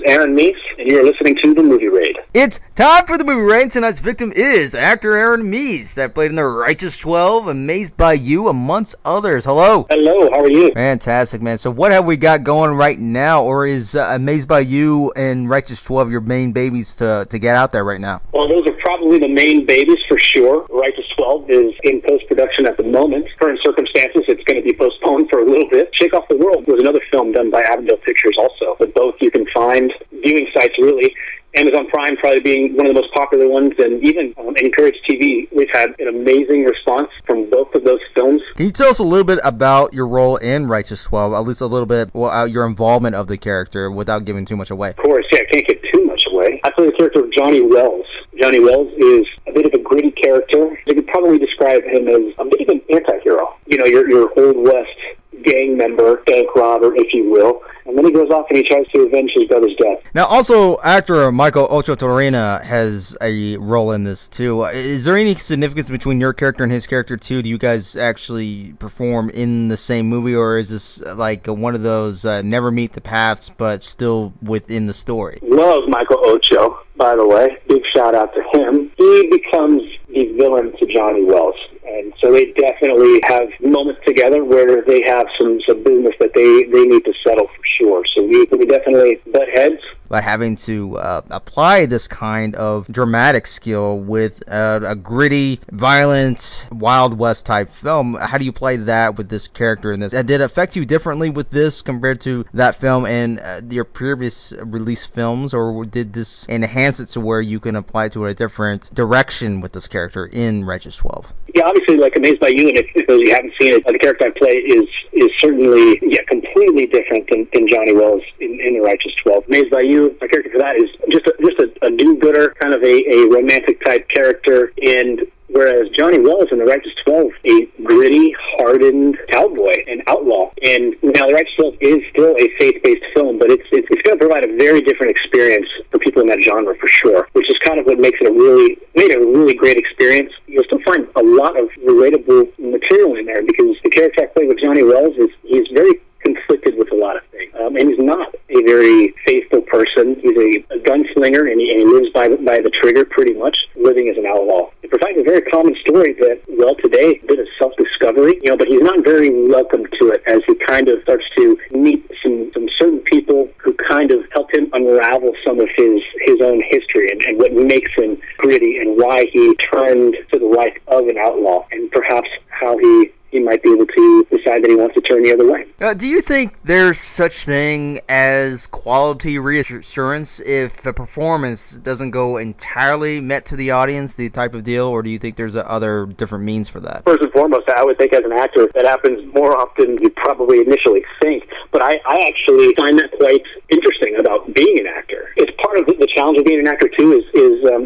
Aaron Mees, and you're listening to The Movie Raid. It's time for The Movie Raid. Tonight's victim is actor Aaron Mees, that played in The Righteous 12, Amazed by You, amongst others. Hello. Hello, how are you? Fantastic, man. So what have we got going right now, or is Amazed by You and Righteous 12 your main babies to get out there right now? Well, those are probably the main babies for sure. Righteous 12 is in post-production at the moment. Current circumstances, it's going to be postponed for a little bit. Shake Off the World was another film done by Avondale Pictures also, but both you can find viewing sites really. Amazon Prime probably being one of the most popular ones, and even Encourage TV, we've had an amazing response from both of those films. Can you tell us a little bit about your role in Righteous 12, at least a little bit your involvement of the character without giving too much away? Of course, yeah, I can't give too much away. I play the character of Johnny Wells. Johnny Wells is a bit of a gritty character. You could probably describe him as a bit of an anti-hero. You know, your Old West gang member, bank robber, if you will. And then he goes off and he tries to avenge his brother's death. Now, also, actor Michael Ocho Torrena has a role in this, too. Is there any significance between your character and his character, too? Do you guys actually perform in the same movie, or is this like one of those never meet the paths, but still within the story? Love Michael Ocho, by the way. Big shout out to him. He becomes the villain to Johnny Wells. And so they definitely have moments together where they have some business that they need to settle for sure. So we definitely butt heads. But having to apply this kind of dramatic skill with a gritty, violent, Wild West type film, how do you play that with this character in this? Did it affect you differently with this compared to that film and your previous release films, or did this enhance it to where you can apply it to a different direction with this character in Righteous 12? Yeah, obviously, like Amazed by You, and if you haven't seen it, the character I play is certainly completely different than Johnny Wells in The Righteous 12. Amazed by You, my character for that is just a do-gooder, kind of a romantic type character, and whereas Johnny Wells in The Righteous 12, a gritty, hardened cowboy and outlaw. And now The Righteous 12 is still a faith-based film, but it's going to provide a very different experience for people in that genre for sure, which is kind of what makes it made it a really great experience. You'll still find a lot of relatable material in there because the character I play with Johnny Wells he's very conflicted with a lot of things. And he's not a very faithful person. He's a gunslinger, and he lives by the trigger pretty much, living as an outlaw. It provides a very common story that, well, today, a bit of self-discovery, but he's not very welcome to it as he kind of starts to meet some certain people who kind of help him unravel some of his own history and what makes him gritty and why he turned to the life of an outlaw, and perhaps how he might be able to decide that he wants to turn the other way. Do you think there's such thing as quality reassurance if the performance doesn't go entirely met to the audience, the type of deal, or do you think there's other different means for that? First and foremost, I would think as an actor that happens more often than you probably initially think, but I actually find that quite interesting about being an actor. It's part of the challenge of being an actor too is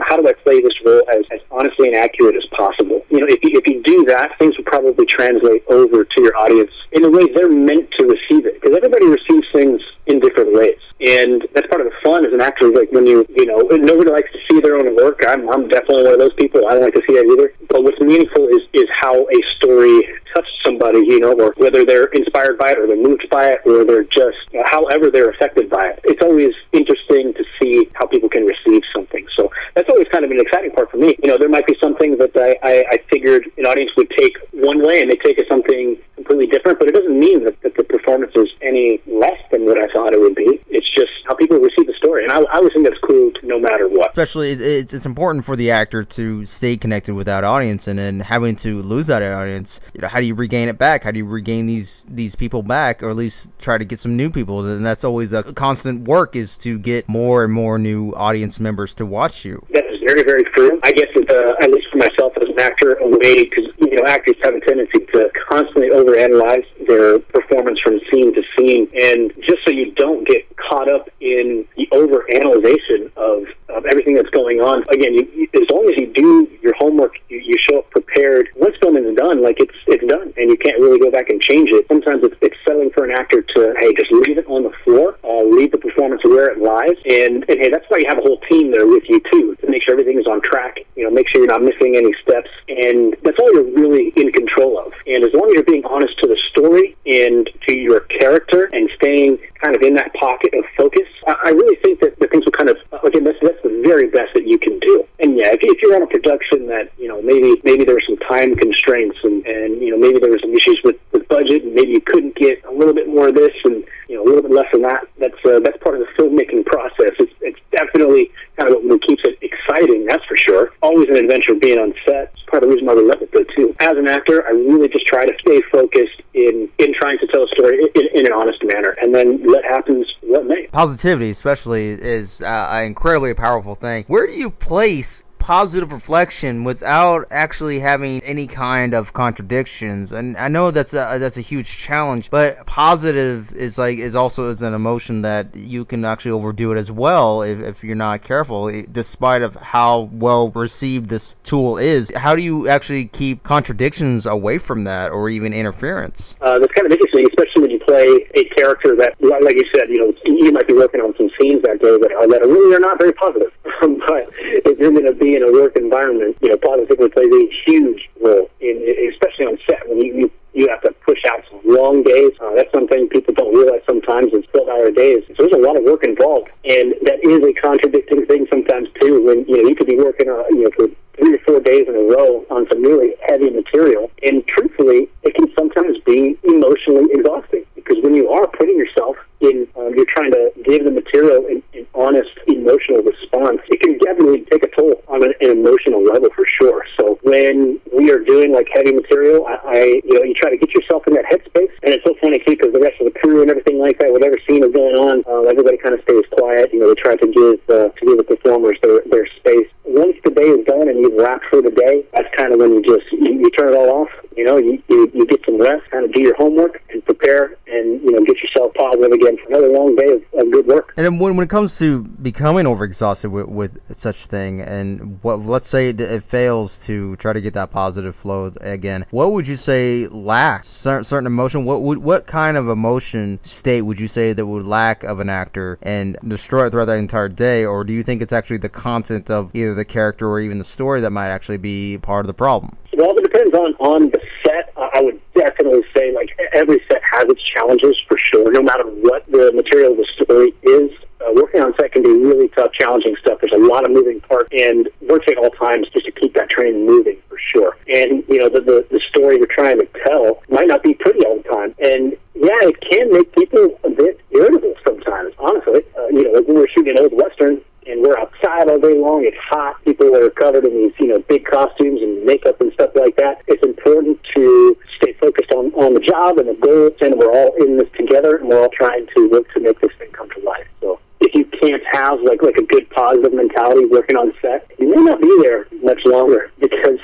how do I play this role as honestly and accurate as possible? If you do that, things will probably translate over to your audience in the way they're meant to receive it, because everybody receives things in different ways, and that's part of the fun as an actor. Like when nobody likes to see their own work. I'm definitely one of those people. I don't like to see that either. But what's meaningful is how a story touched somebody, or whether they're inspired by it, or they're moved by it, or they're just however they're affected by it. It's always interesting to see how people can receive something. So that's always kind of an exciting part for me. There might be something that I figured an audience would take one way, and they take it something completely different, but it doesn't mean that the performance is any less than what I thought it would be. It's just how people receive the story, and I always think that's cool no matter what. Especially, it's important for the actor to stay connected with that audience, and then having to lose that audience, how do you regain it back? How do you regain these people back, or at least try to get some new people? And that's always a constant work, is to get more and more new audience members to watch you. That is very, very true. I guess at least for myself as an actor, a way, because actors have a tendency to constantly overanalyze their performance from scene to scene, and just so you don't get caught up in the overanalyzation of of everything that's going on. Again, as long as you do your homework, you show up prepared. Once filming is done, like it's done, and you can't really go back and change it. Sometimes it's settling for an actor to, hey, just leave it on the floor, leave the performance where it lies, and hey, that's why you have a whole team there with you too, to make sure everything is on track. Make sure you're not missing any steps, and that's all you're really in control of. And as long as you're being honest to the story and to your character and staying kind of in that pocket of focus, I really think that things will kind of, again, that's the very best that you can do. And yeah, if you're on a production that, maybe there were some time constraints and maybe there were some issues with budget, and maybe you couldn't get a little bit more of this and, a little bit less than that, that's part of the filmmaking process. It's definitely kind of what keeps it exciting, that's for sure. Always an adventure being on set. It's part of the reason why we love it, though, too. As an actor, I really just try to stay focused in trying to tell a story in an honest manner, and then let happens what may. Positivity, especially, is an incredibly powerful thing. Where do you place positive reflection without actually having any kind of contradictions? And I know that's a huge challenge, but positive is also an emotion that you can actually overdo it as well if you're not careful, despite of how well received this tool is. How do you actually keep contradictions away from that, or even interference? That's kind of interesting, especially when you play a character that, like you said, you might be working on some scenes that day that really are not very positive. But if you're going to be in a work environment, positivity plays a huge role, especially on set when you have to push out some long days. That's something people don't realize sometimes is 12-hour days. So there's a lot of work involved, and that is a contradicting thing sometimes too. When you could be working for 3 or 4 days in a row on some really heavy material, and truthfully, it can sometimes be emotionally exhausting, because when you are putting yourself in, you're trying to give the material an honest emotional response, it can definitely take a toll on an emotional level for sure. So when we are doing like heavy material, you try to get yourself in that headspace, and it's so funny too, because the rest of the crew and everything like that, whatever scene is going on, everybody kind of stays quiet. They try to give the performers their space. Once the day is done and you've wrapped for the day, that's kind of when you turn it all off. You get some rest, kind of do your homework and prepare, and get yourself positive again for another long day of good work. And then when it comes to becoming overexhausted with such thing, and let's say it fails to try to get that positive flow again, what would you say lacks? Certain emotion? What kind of emotion state would you say that would lack of an actor and destroy it throughout that entire day? Or do you think it's actually the content of either the character or even the story that might actually be part of the problem? Well, it depends on the set. I would definitely say, like, every set has its challenges for sure, no matter what the material of the story is. Working on set can be really tough, challenging stuff. There's a lot of moving parts, and working at all times just to keep that train moving for sure. And, the story you're trying to tell might not be pretty all the time. And, yeah, it can make people a bit irritable sometimes, honestly. Like when we're shooting an old Western, and we're outside all day long, it's hot, people are covered in these, big costumes and makeup and stuff like that. It's important to stay focused on the job and the goals, and we're all in this together, and we're all trying to work to make this thing come to life. So if you can't have like a good positive mentality working on set, you may not be there much longer, because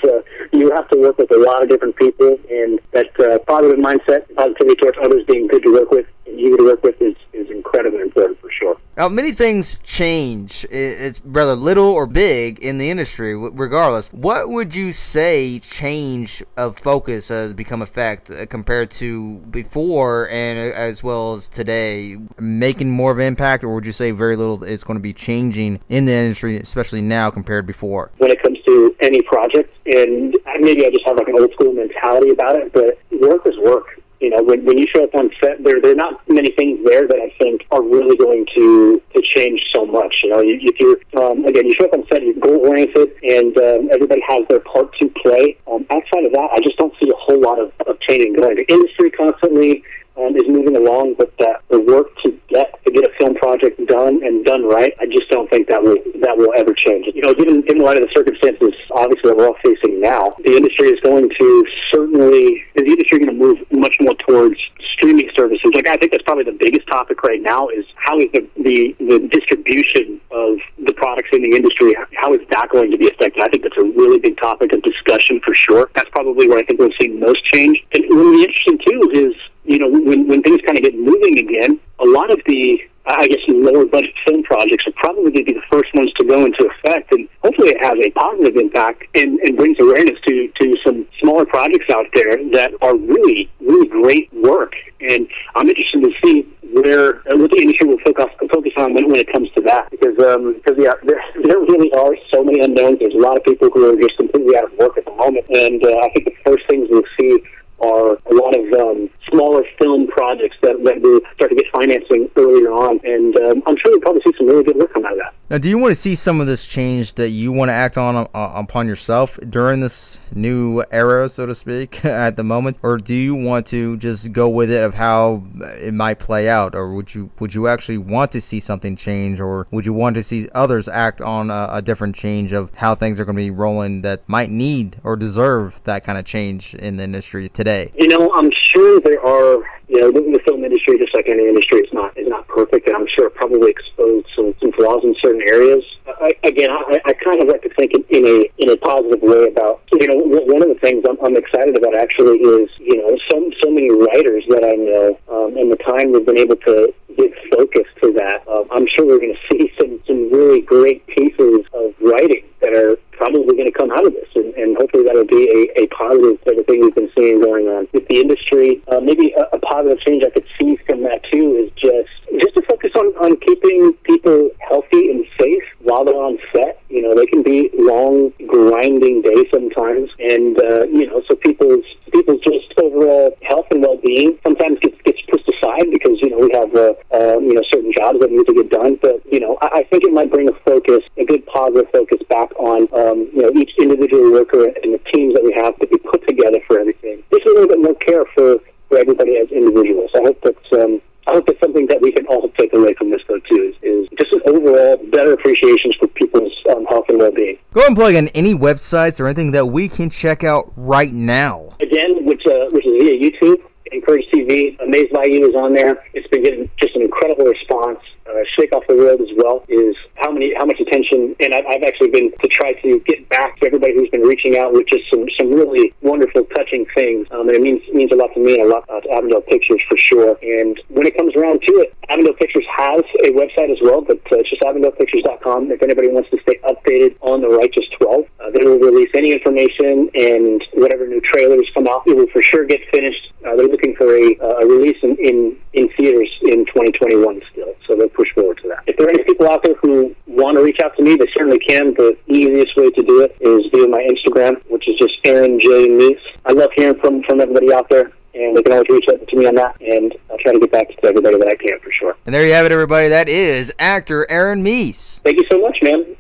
you have to work with a lot of different people, and that positive mindset, positivity towards others, being good to work with, and easy to work with is incredibly important for sure. Now, many things change. It's rather little or big in the industry, regardless. What would you say change of focus has become a fact compared to before and as well as today? Making more of an impact, or would you say very little is going to be changing in the industry, especially now compared to before? When it comes to any project, and maybe I just have like an old school mentality about it, but work is work. When you show up on set, there are not many things there that I think are really going to change so much. If you're, again, you show up on set, you're goal-oriented, and everybody has their part to play. Outside of that, I just don't see a whole lot of changing going. The industry constantly is moving along, but the work to get a film project done and done right, I just don't think that will ever change. Given in light of the circumstances, obviously, that we're all facing now, the industry is going to move much more towards streaming services. Like, I think that's probably the biggest topic right now, is how is the distribution of the products in the industry, how is that going to be affected? I think that's a really big topic of discussion for sure. That's probably where I think we'll see most change. And what will be interesting too is when things kind of get moving again, a lot of the, I guess, lower budget film projects are probably going to be the first ones to go into effect, and hopefully it has a positive impact and brings awareness to some smaller projects out there that are really, really great work. And I'm interested to see what the industry will focus on when it comes to that, because yeah, there really are so many unknowns. There's a lot of people who are just completely out of work at the moment, and I think the first things we'll see are a lot of smaller film projects that will start to get financing earlier on, and I'm sure we'll probably see some really good work come out of that. Now, do you want to see some of this change that you want to act on upon yourself during this new era, so to speak, at the moment, or do you want to just go with it of how it might play out, or would you actually want to see something change, or would you want to see others act on a different change of how things are going to be rolling that might need or deserve that kind of change in the industry today? I'm sure there are. The film industry, just like any industry, is not perfect, and I'm sure it probably exposed some flaws in certain areas. I kind of like to think in a positive way about, one of the things I'm excited about actually is, so many writers that I know, and the time we've been able to give focus to that. I'm sure we're going to see some really great pieces of writing that are probably going to come out of this, and hopefully that'll be a positive sort of thing we've been seeing going on with the industry. Maybe a positive change I could see from that too is just to focus on keeping people healthy and safe while they're on set. They can be long, grinding days sometimes, and so people's just overall health and well-being sometimes gets pushed aside because we have certain jobs that need to get done. But I think it might bring a good positive focus back on each individual worker and the teams that we have to be put together for everything. Just a little bit more care for everybody as individuals. I hope that's something that we can all take away from this, though, too, is just an overall better appreciation for people's health and well-being. Go ahead and plug in any websites or anything that we can check out right now. Again, which is via YouTube. Encourage TV. Mees by You is on there. It's been getting just an incredible response. Shake Off the World as well is how much attention, and I've actually been to try to get back to everybody who's been reaching out with just some really wonderful, touching things. And it means a lot to me and a lot to Avondale Pictures for sure. And when it comes around to it, Avondale Pictures has a website as well, but it's just AvondalePictures.com. If anybody wants to stay updated on The Righteous 12, they will release any information, and whatever new trailers come out, it will for sure get finished. They're looking for a release in theaters in 2021 still, so they'll push forward to that. If there are any people out there who want to reach out to me, they certainly can. The easiest way to do it is via my Instagram, which is just Aaron J. Mees. I love hearing from everybody out there, and they can always reach out to me on that, and I'll try to get back to everybody that I can for sure. And there you have it, everybody. That is actor Aaron Mees. Thank you so much, man.